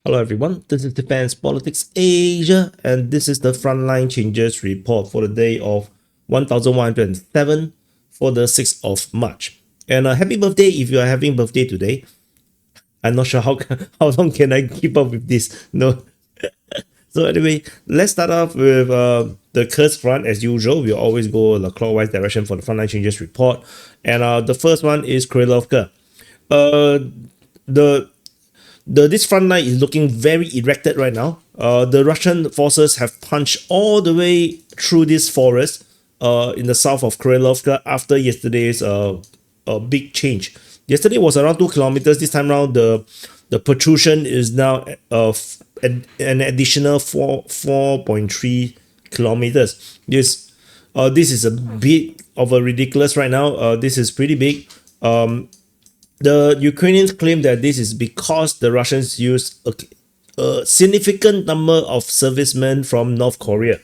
Hello everyone, this is Defense Politics Asia, and this is the Frontline Changes report for the day of 1107 for the 6th of March. And happy birthday if you are having birthday today. I'm not sure how long can I keep up with this. No. So anyway, let's start off with the Kursk front as usual. We always go the clockwise direction for the Frontline Changes report. And the first one is Krylovka. This front line is looking very erected right now. The Russian forces have punched all the way through this forest in the south of Krylovka after yesterday's big change. Yesterday was around 2 kilometers. This time around, the protrusion is now an additional 4.3 kilometers. This is a bit of a ridiculous right now. This is pretty big. The Ukrainians claim that this is because the Russians used a significant number of servicemen from North Korea.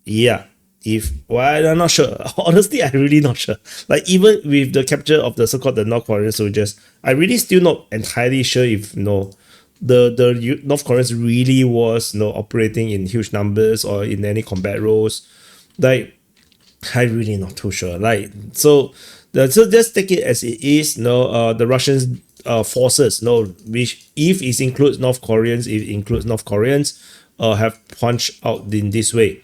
Yeah, I'm not sure. Honestly, I'm really not sure. Like, even with the capture of the so-called the North Korean soldiers, I really still not entirely sure if the North Koreans really was operating in huge numbers or in any combat roles. Like, I'm really not too sure. So just take it as it is. The Russian forces, which if it includes North Koreans, have punched out in this way.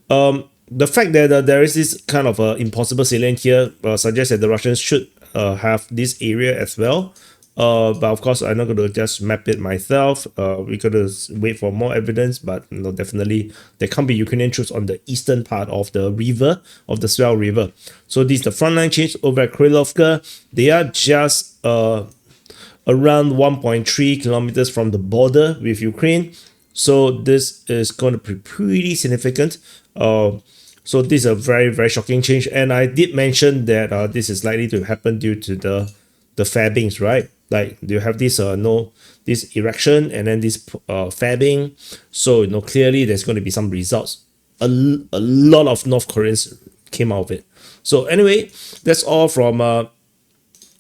The fact that there is this kind of impossible salient here suggests that the Russians should have this area as well. But of course, I'm not going to just map it myself. We're going to wait for more evidence, but definitely there can't be Ukrainian troops on the eastern part of the river, of the Swell River. So this is the frontline change over at Krylovka. They are just around 1.3 kilometers from the border with Ukraine. So this is going to be pretty significant. So this is a very, very shocking change. And I did mention that this is likely to happen due to the fabbings, right? Like, you have this this erection and then this fabbing. So clearly there's going to be some results. A lot of North Koreans came out of it. So anyway, that's all from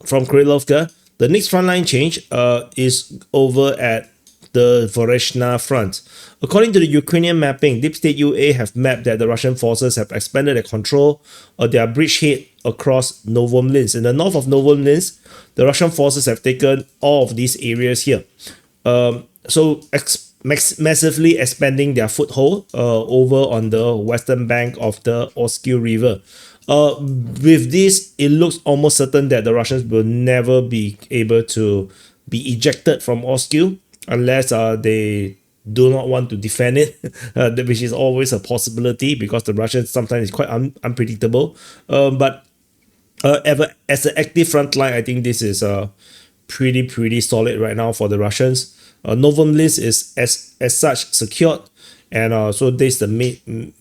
Krylovka. The next frontline change is over at the Vesna front. According to the Ukrainian mapping, Deep State UA have mapped that the Russian forces have expanded their control of their bridgehead across Novomlinsk. In the north of Novomlinsk, the Russian forces have taken all of these areas here. Massively expanding their foothold over on the western bank of the Oskil River. With this, it looks almost certain that the Russians will never be able to be ejected from Oskil unless they do not want to defend it, which is always a possibility because the Russians sometimes is quite unpredictable. But as an active front line, I think this is pretty solid right now for the Russians. Novomlinsk is as such secured, and so this is the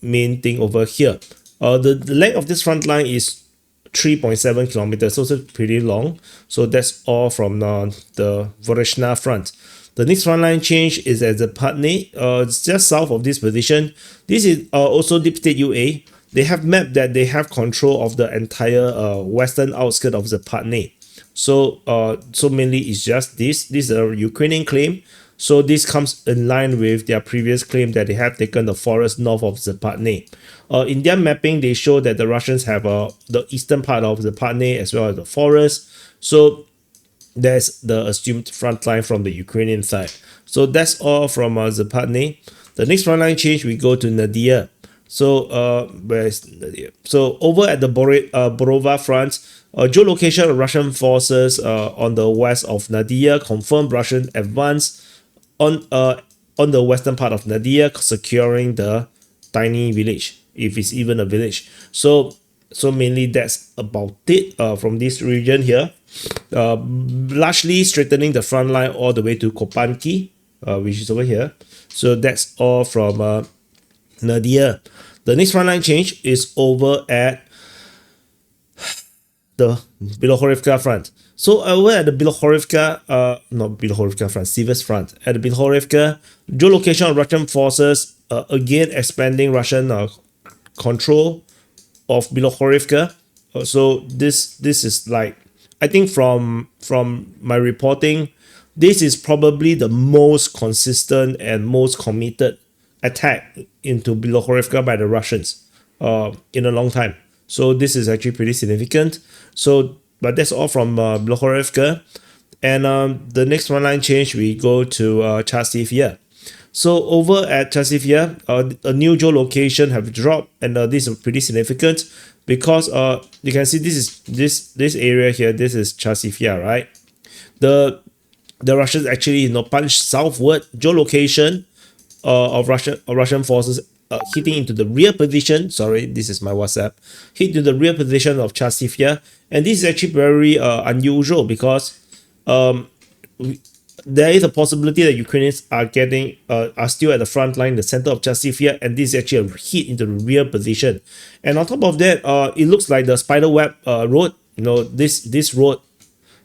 main thing over here. The length of this front line is 3.7 kilometers, so it's pretty long. So that's all from the Vesna front. The next frontline change is at Zaporizhia, it's just south of this position. This is also Deep State UA. They have mapped that they have control of the entire western outskirts of Zaporizhia. So mainly it's just this. This is a Ukrainian claim. So this comes in line with their previous claim that they have taken the forest north of Zaporizhia. In their mapping, they show that the Russians have the eastern part of Zaporizhia as well as the forest. So that's the assumed front line from the Ukrainian side. So that's all from Zaporizhia. The next frontline change, we go to Nadia. So where's Nadia? So over at the Borova front, geolocation of Russian forces on the west of Nadia confirmed Russian advance on the western part of Nadia, securing the tiny village, if it's even a village. So mainly that's about it from this region here. Largely straightening the front line all the way to Kopanki, which is over here. So that's all from Nadia. The next frontline change is over at the Blahodatne front. So over at the Blahodatne front, Sivas front. At the Blahodatne, geolocation of Russian forces again expanding Russian control of Blahodatne. So this is like, I think from my reporting, this is probably the most consistent and most committed attack into Blahodatne by the Russians in a long time. So this is actually pretty significant. So, but that's all from Blahodatne. And the next one line change, we go to Chasiv Yar. So over at Chasiv Yar, a new geolocation have dropped, and this is pretty significant because you can see this area here. This is Chasiv Yar, right? The Russians actually punched southward geolocation of Russian forces hitting into the rear position. Sorry, this is my WhatsApp. Hit to the rear position of Chasiv Yar, and this is actually very unusual because there is a possibility that Ukrainians are still at the front line, the center of Chasiv Yar, and this is actually a hit into the rear position. And on top of that, it looks like the spiderweb road. This road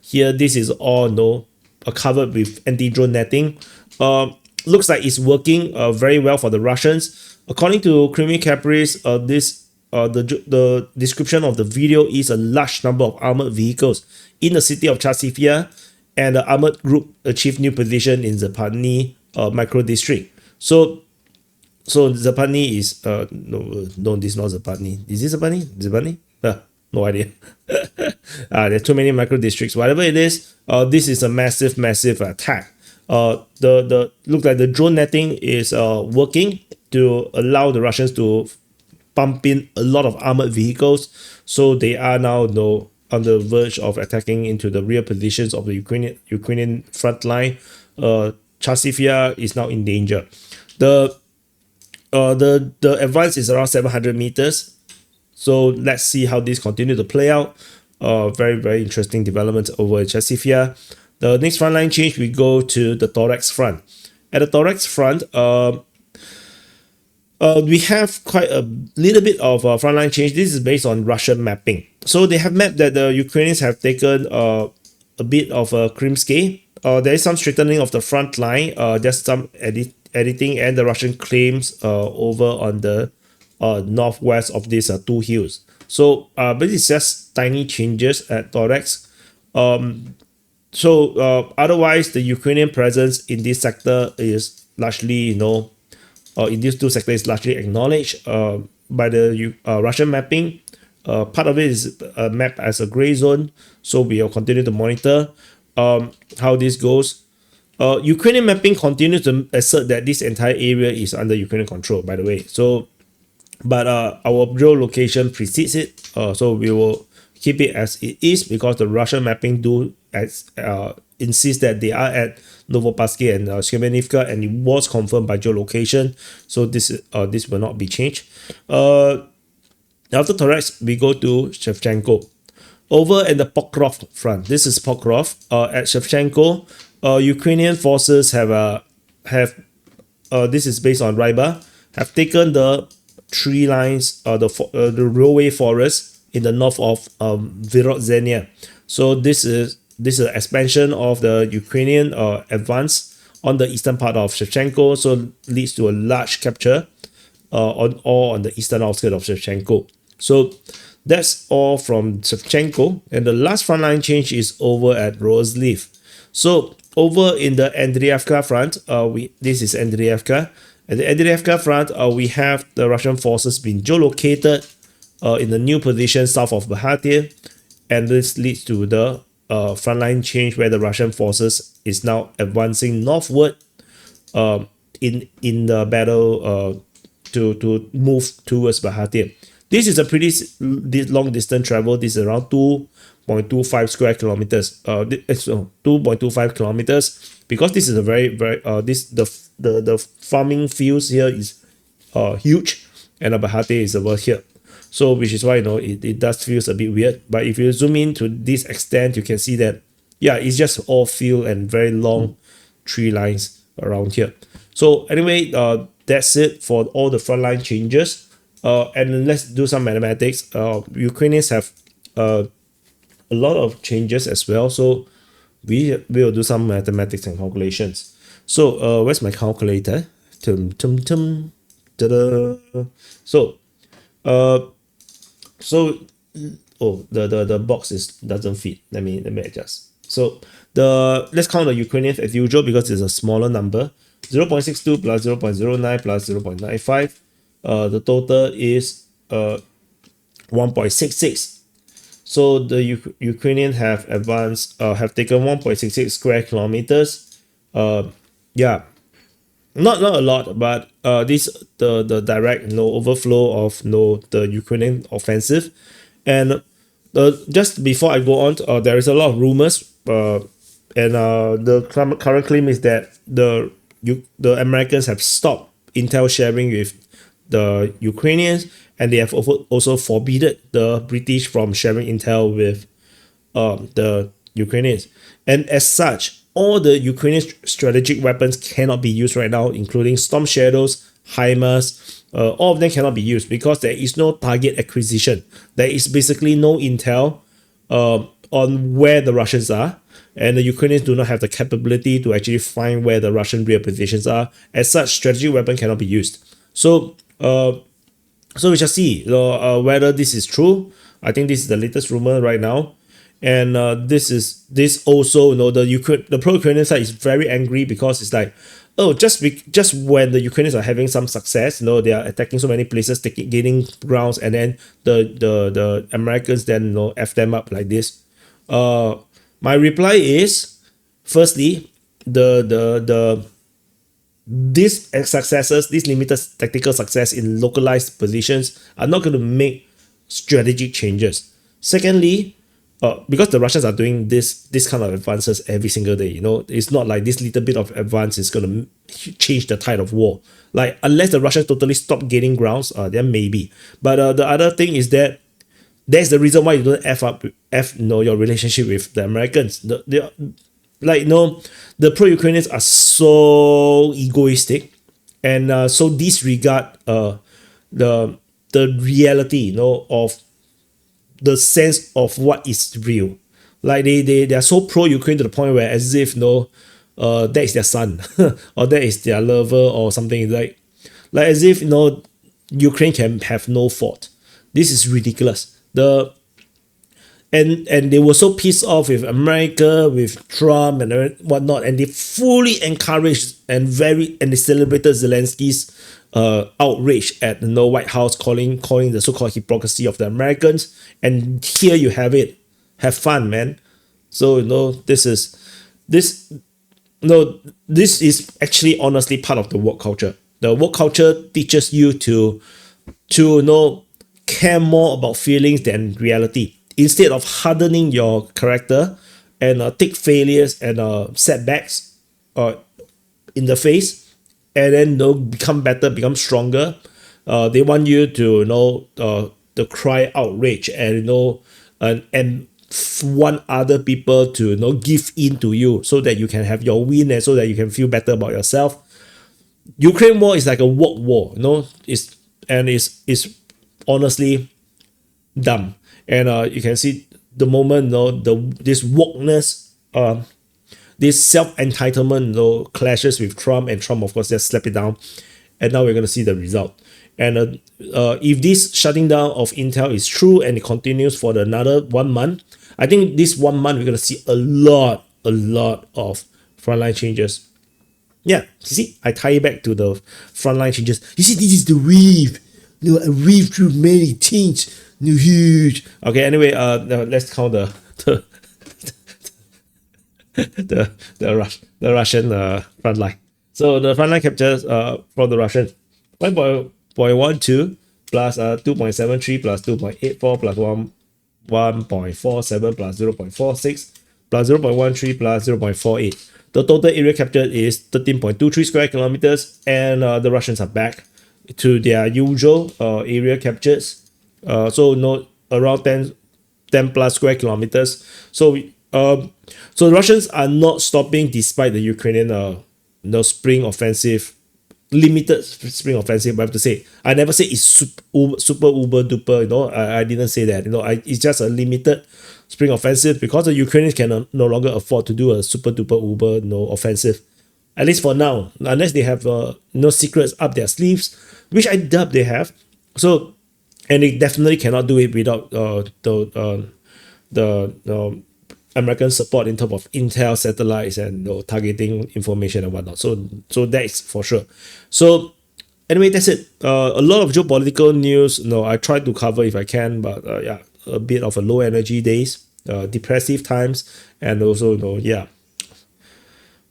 here, this is all covered with anti-drone netting. Looks like it's working very well for the Russians. According to Kremlin Caprice, the description of the video is a large number of armored vehicles in the city of Chasiv Yar, and the armored group achieved new position in Zaporizhia micro district. So Zaporizhia is no, this is not Zaporizhia. Is this Zaporizhia? No idea. There's too many micro districts. Whatever it is, this is a massive attack. Look like the drone netting is working to allow the Russians to pump in a lot of armored vehicles. So they are now on the verge of attacking into the rear positions of the Ukrainian front line. Chasiv Yar is now in danger. The advance is around 700 meters. So let's see how this continues to play out. Very interesting development over at Chasiv Yar. The next front line change, we go to the Toretsk front. At the Toretsk front, we have quite a little bit of frontline change. This is based on Russian mapping. So they have mapped that the Ukrainians have taken a bit of a Krimsky. There is some strengthening of the front line, just some editing, and the Russian claims over on the northwest of these two hills. So but it's just tiny changes at Toretsk. Otherwise, the Ukrainian presence in this sector is largely, in these two sectors is largely acknowledged by the Russian mapping. Part of it is mapped as a gray zone, so we will continue to monitor how this goes. Ukrainian mapping continues to assert that this entire area is under Ukrainian control, by the way. So, but our geolocation precedes it, so we will keep it as it is because the Russian mapping insist that they are at Novopasky and Shchemenivka, and it was confirmed by geolocation. So this will not be changed. After Toretsk, we go to Shevchenko. Over at the Pokrovsk front, this is Pokrovsk. At Shevchenko, Ukrainian forces have this is based on Ryba, have taken the tree lines, the railway forest in the north of Vyrodzenia. So this is an expansion of the Ukrainian advance on the eastern part of Shevchenko, so leads to a large capture on the eastern outskirts of Shevchenko. So that's all from Shevchenko, and the last frontline change is over at Rozliv. So over in the Andriivka front, this is Andriivka. At the Andriivka front, we have the Russian forces being geolocated in the new position south of Blahodatne, and this leads to the frontline change where the Russian forces is now advancing northward in the battle to move towards Blahodatne. This is a pretty long distance travel. This is around 2.25 square kilometers. 2.25 kilometers, because this is a very the farming fields here is huge, and Blahodatne is over here. So which is why it does feels a bit weird. But if you zoom in to this extent, you can see that it's just all field and very long tree lines around here. So anyway, that's it for all the frontline changes. And let's do some mathematics. Ukrainians have a lot of changes as well. So we will do some mathematics and calculations. So where's my calculator? The box doesn't fit. Let me adjust. So let's count the Ukrainians as usual because it's a smaller number. 0.62 plus 0.09 plus 0.95. The total is 1.66. So the Ukrainians have advanced, have taken 1.66 square kilometers. Yeah, not a lot, but this the direct overflow of the Ukrainian offensive. And just before I go on, there is a lot of rumors, and the current claim is that the Americans have stopped intel sharing with the Ukrainians, and they have also forbidden the British from sharing intel with the Ukrainians. And as such, all the Ukrainian strategic weapons cannot be used right now, including Storm Shadows, HIMARS. All of them cannot be used because there is no target acquisition. There is basically no intel on where the Russians are, and the Ukrainians do not have the capability to actually find where the Russian real positions are. As such, strategic weapon cannot be used. So we shall see whether this is true. I think this is the latest rumor right now. And this also, the pro-Ukrainian side is very angry because it's like, oh, just when the Ukrainians are having some success, they are attacking so many places, gaining grounds, and then the Americans then F them up like this. My reply is, firstly, these successes, these limited tactical success in localized positions are not going to make strategic changes. Secondly, because the Russians are doing this kind of advances every single day, it's not like this little bit of advance is going to change the tide of war. Like, unless the Russians totally stop gaining grounds, then maybe. But the other thing is that that's the reason why you don't your relationship with the Americans. The pro-Ukrainians are so egoistic and so disregard the reality, of the sense of what is real. Like they are so pro-Ukraine to the point where as if that is their son or that is their lover or something, like as if Ukraine can have no fault. This is ridiculous. And they were so pissed off with America, with Trump and whatnot, and they fully encouraged and they celebrated Zelensky's outrage at the White House, calling the so-called hypocrisy of the Americans. And here you have it. Have fun, man. So this is actually honestly part of the work culture. The work culture teaches you to care more about feelings than reality. Instead of hardening your character and take failures and setbacks in the face, and then become better, become stronger, they want you to to cry outrage and and want other people to give in to you so that you can have your win and so that you can feel better about yourself. Ukraine war is like a woke war, it's honestly dumb. And you can see the moment this wokeness, this self-entitlement clashes with Trump, and Trump of course just slap it down, and now we're going to see the result. And if this shutting down of Intel is true and it continues for another 1 month, I think this 1 month we're going to see a lot of frontline changes. Yeah, you see, I tie it back to the frontline changes. You see, this is the wave. A wave through many things. Huge. Okay, anyway, let's count the Russian frontline. So the frontline captures from the Russians 1.12 plus 2.73 plus 2.84 plus 1.47 plus 0.46 plus 0.13 plus 0.48. The total area captured is 13.23 square kilometers, and the Russians are back to their usual area captures. So around 10 plus square kilometers. So the Russians are not stopping despite the Ukrainian spring offensive, limited spring offensive. I have to say, I never say it's super uber duper. I didn't say that. It's just a limited spring offensive because the Ukrainians can no longer afford to do a super duper uber offensive. At least for now, unless they have secrets up their sleeves, which I doubt they have. So. And they definitely cannot do it without the American support in terms of intel satellites and targeting information and whatnot. So that's for sure. So anyway, that's it. A lot of geopolitical news. I try to cover if I can, but yeah, a bit of a low energy days, depressive times, and also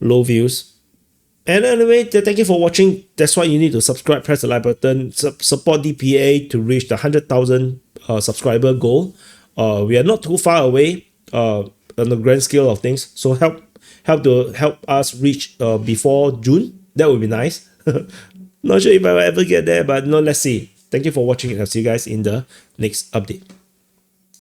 low views. And anyway, thank you for watching. That's why you need to subscribe, press the like button, support DPA to reach the 100,000 subscriber goal. We are not too far away on the grand scale of things. So help us reach before June. That would be nice. Not sure if I will ever get there, but no, let's see. Thank you for watching, and I'll see you guys in the next update.